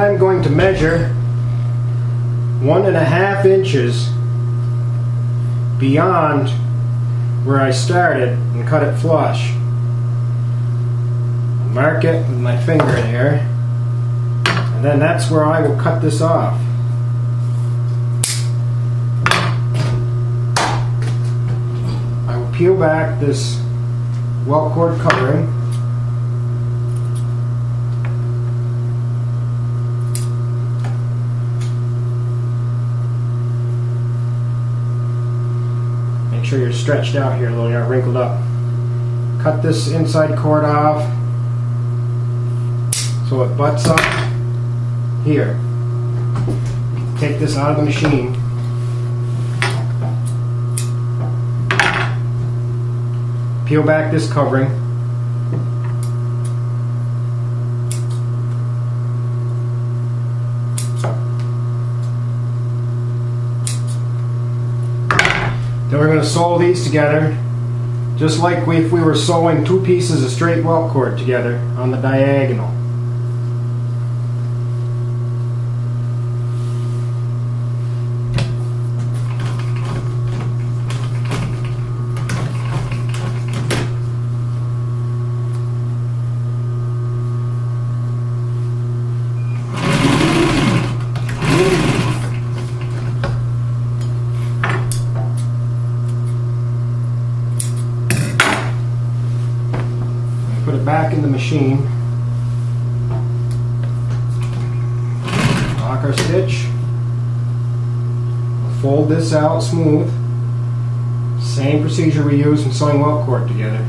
I'm going to measure 1.5 inches beyond where I started and cut it flush. Mark it with my finger there, and then that's where I will cut this off. I will peel back this welt cord covering. Make sure you're stretched out here, though you're not wrinkled up. Cut this inside cord off so it butts up here. Take this out of the machine. Peel back this covering. Then we're going to sew these together, just like if we were sewing 2 pieces of straight welt cord together on the diagonal. Put it back in the machine. Lock our stitch. Fold this out smooth. Same procedure we use in sewing welt cord together.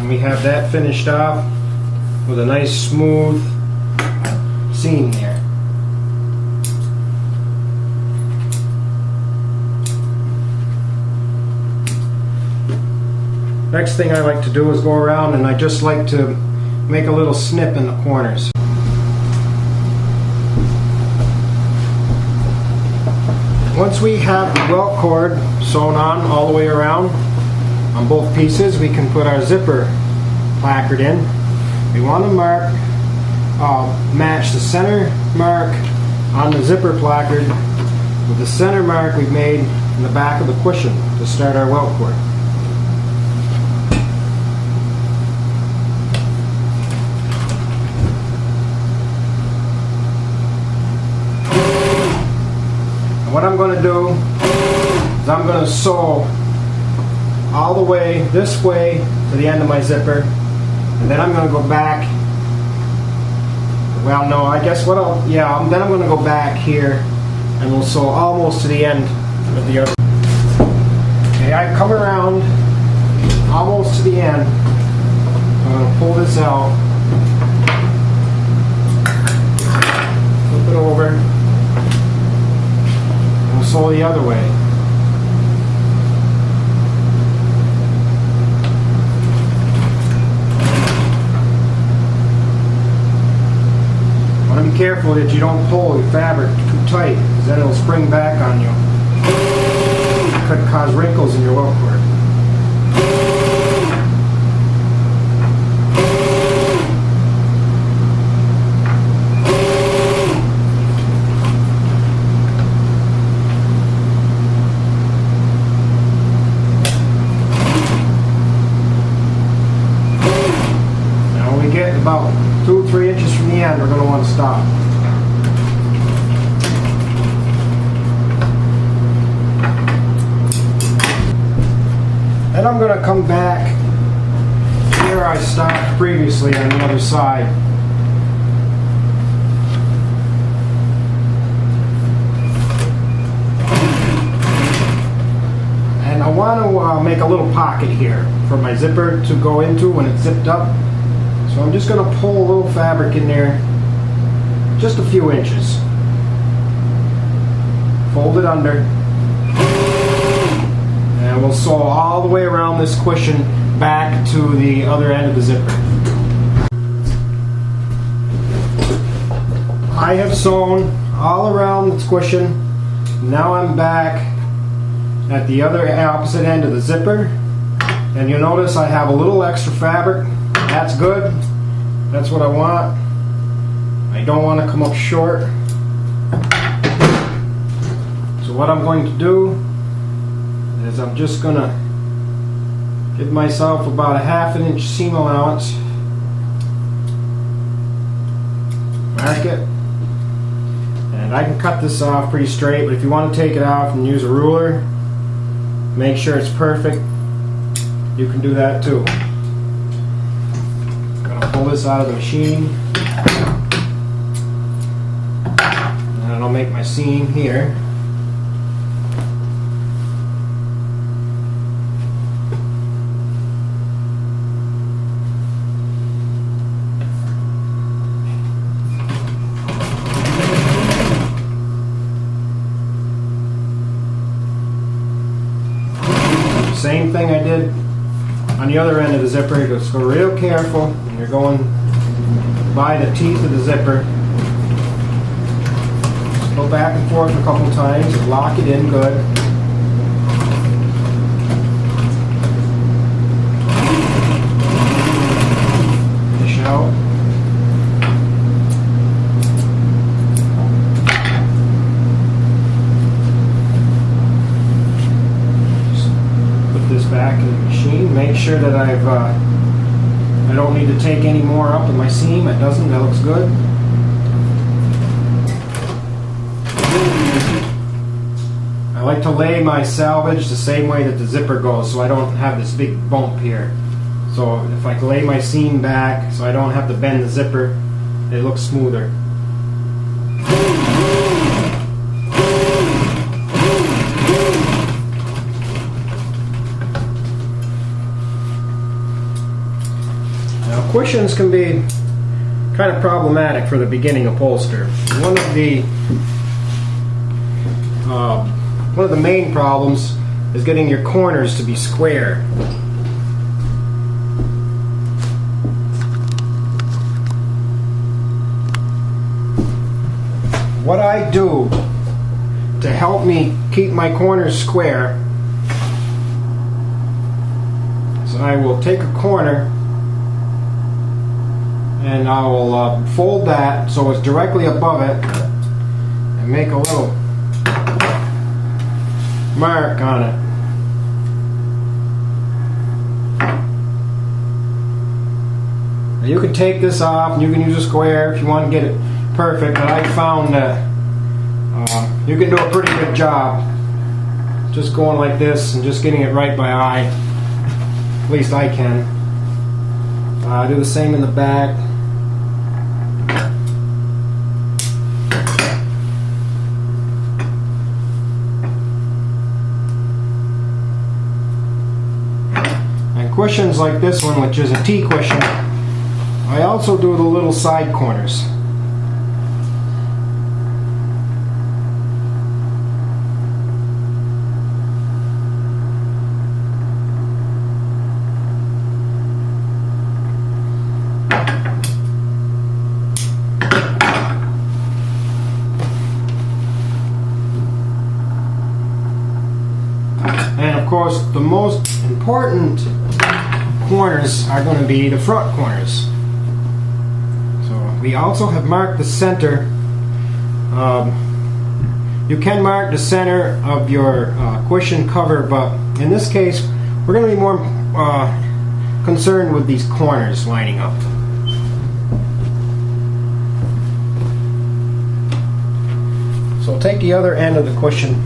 We have that finished off with a nice smooth seam there. Next thing I like to do is go around, and I just like to make a little snip in the corners. Once we have the welt cord sewn on all the way around on both pieces, we can put our zipper placard in. We want to match the center mark on the zipper placard with the center mark we've made in the back of the cushion to start our welt cord. And what I'm going to do is I'm going to sew all the way this way to the end of my zipper, and then I'm going to go back. Well, no, I guess then I'm going to go back here and we'll sew almost to the end of the other. Okay, I come around almost to the end. I'm going to pull this out, flip it over, and we'll sew the other way. Be careful that you don't pull your fabric too tight, because then it'll spring back on you. It could cause wrinkles in your welt cord. Now when we get about 2 or 3 inches from the end, we're going to want to stop. Then I'm going to come back where I stopped previously on the other side. And I want to make a little pocket here for my zipper to go into when it's zipped up. So I'm just going to pull a little fabric in there, just a few inches. Fold it under. And we'll sew all the way around this cushion back to the other end of the zipper. I have sewn all around the cushion. Now I'm back at the other opposite end of the zipper, and you'll notice I have a little extra fabric. That's good. That's what I want. I don't want to come up short. So what I'm going to do is I'm just going to give myself about a 1/2 inch seam allowance. Mark it. And I can cut this off pretty straight, but if you want to take it off and use a ruler, make sure it's perfect, you can do that too. I'm going to pull this out of the machine. And I'll make my seam here. Same thing I did on the other end of the zipper. Just go real careful when you're going by the teeth of the zipper. Just go back and forth a couple times and lock it in good. Finish out. Back in the machine. Make sure that I don't need to take any more up in my seam. It doesn't. That looks good. I like to lay my salvage the same way that the zipper goes, so I don't have this big bump here. So if I lay my seam back so I don't have to bend the zipper, it looks smoother. Cushions can be kind of problematic for the beginning upholster. One of the main problems is getting your corners to be square. What I do to help me keep my corners square is I will take a corner and I will fold that so it's directly above it and make a little mark on it. Now you can take this off and you can use a square if you want to get it perfect, but I found that you can do a pretty good job just going like this and just getting it right by eye. At least I can. Do the same in the back. Cushions like this one, which is a T cushion, I also do the little side corners. And of course, the most important corners are going to be the front corners. So we also have marked the center. You can mark the center of your cushion cover, but in this case we're going to be more concerned with these corners lining up. So take the other end of the cushion.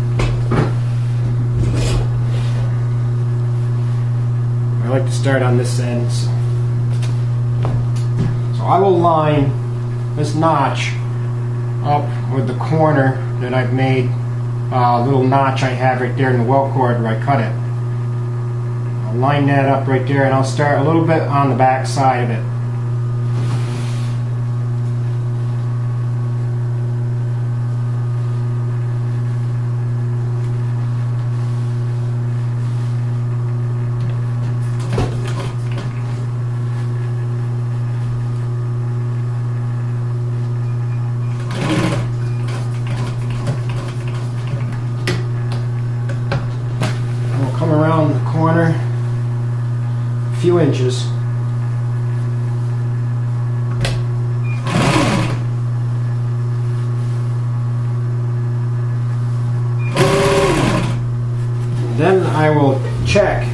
I like to start on this end. So I will line this notch up with the corner that I've made, a little notch I have right there in the welt cord where I cut it. I'll line that up right there, and I'll start a little bit on the back side of it. inches. Then I will check.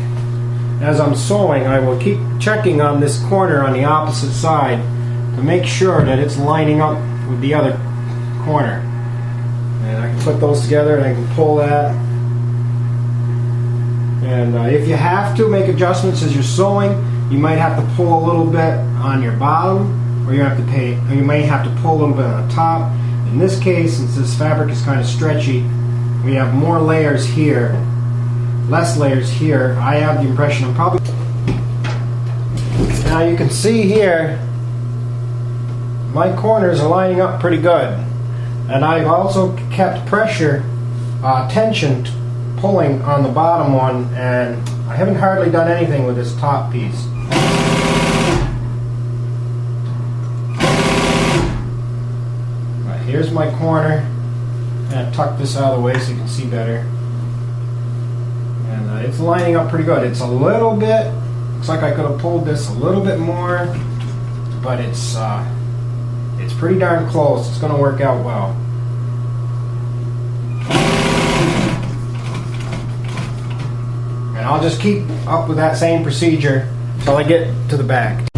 As I'm sewing, I will keep checking on this corner on the opposite side to make sure that it's lining up with the other corner. And I can put those together and I can pull that. And if you have to make adjustments as you're sewing, you might have to pull a little bit on your bottom, or you might have to pull a little bit on the top. In this case, since this fabric is kind of stretchy, we have more layers here, less layers here. I have the impression I'm probably... Now you can see here, my corners are lining up pretty good. And I've also kept pressure, tension, pulling on the bottom one, and I haven't hardly done anything with this top piece. Right, here's my corner, and I tuck this out of the way so you can see better. And it's lining up pretty good. It's a little bit, looks like I could have pulled this a little bit more, but it's pretty darn close. It's going to work out well. And I'll just keep up with that same procedure until I get to the back.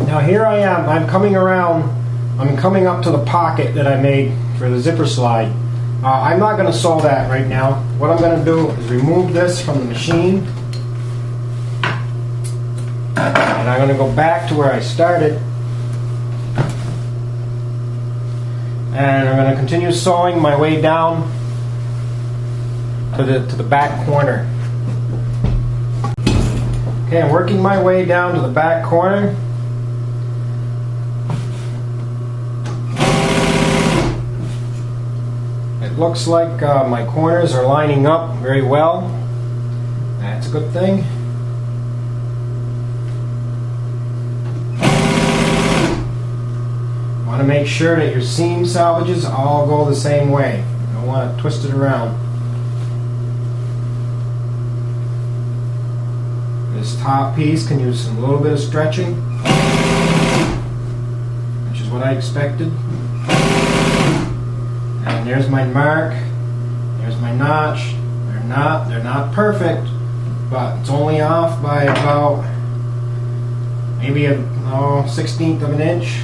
Now here I am. I'm coming around. I'm coming up to the pocket that I made for the zipper slide. I'm not going to sew that right now. What I'm going to do is remove this from the machine. And I'm going to go back to where I started. And I'm going to continue sewing my way down to the back corner. Okay, I'm working my way down to the back corner. It looks like my corners are lining up very well. That's a good thing. Want to make sure that your seam salvages all go the same way. You don't want to twist it around. This top piece can use a little bit of stretching, which is what I expected. And there's my mark. There's my notch. They're not perfect, but it's only off by about maybe a 1/16 of an inch.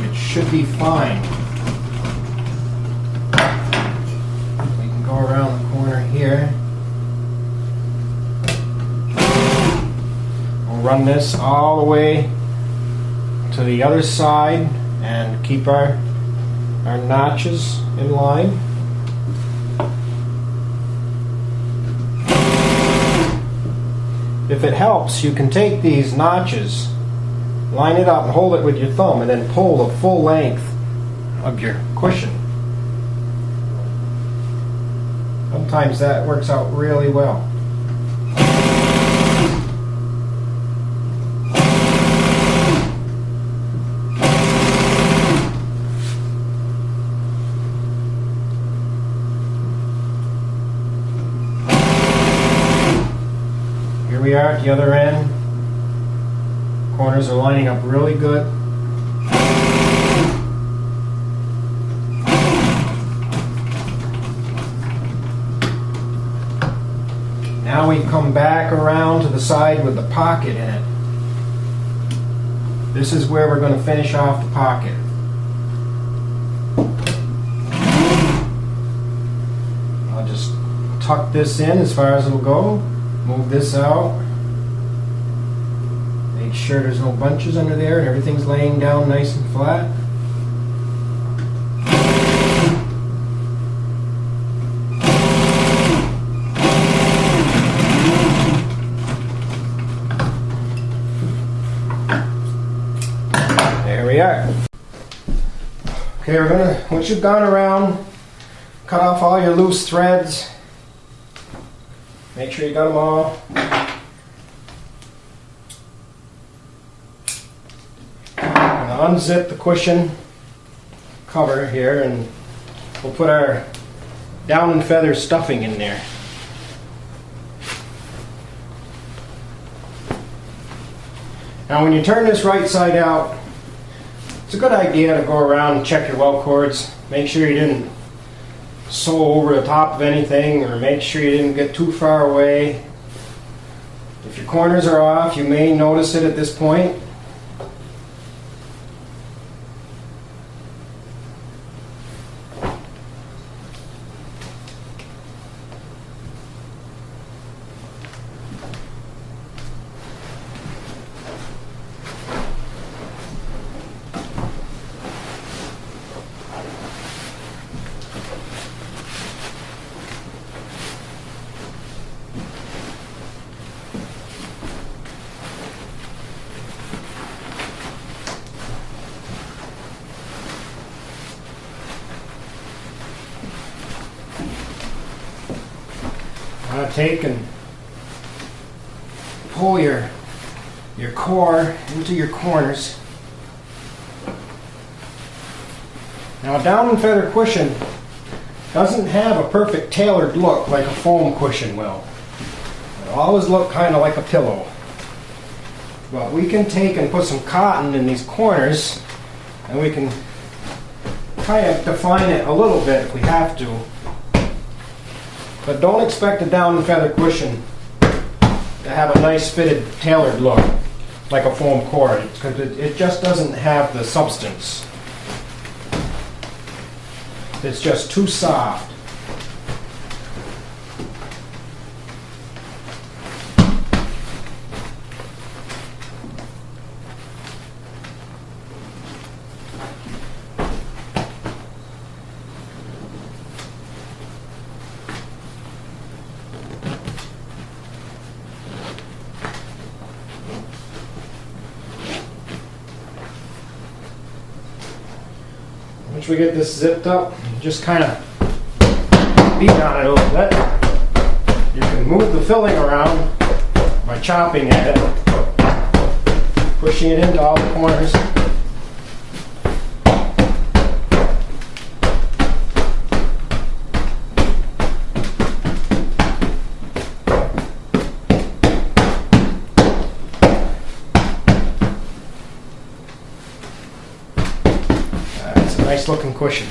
It should be fine. We can go around the corner here. We'll run this all the way to the other side and keep our notches in line. If it helps, you can take these notches, line it up and hold it with your thumb, and then pull the full length of your cushion. Sometimes that works out really well. Here we are at the other end. Corners are lining up really good. Now we come back around to the side with the pocket in it. This is where we're going to finish off the pocket. I'll just tuck this in as far as it'll go. Move this out. Make sure there's no bunches under there and everything's laying down nice and flat. There we are. Okay, we're gonna, once you've gone around, cut off all your loose threads. Make sure you got them all. Unzip the cushion cover here and we'll put our down and feather stuffing in there. Now when you turn this right side out, it's a good idea to go around and check your weld cords. Make sure you didn't sew over the top of anything, or make sure you didn't get too far away. If your corners are off, you may notice it at this point. Take and pull your core into your corners. Now a down and feather cushion doesn't have a perfect tailored look like a foam cushion will. It'll always look kind of like a pillow. But we can take and put some cotton in these corners, and we can kind of define it a little bit if we have to. But don't expect a down and feather cushion to have a nice fitted tailored look like a foam core, because it just doesn't have the substance. It's just too soft. Once we get this zipped up, just kind of beat on it a little bit. You can move the filling around by chopping at it, pushing it into all the corners. Nice looking cushion.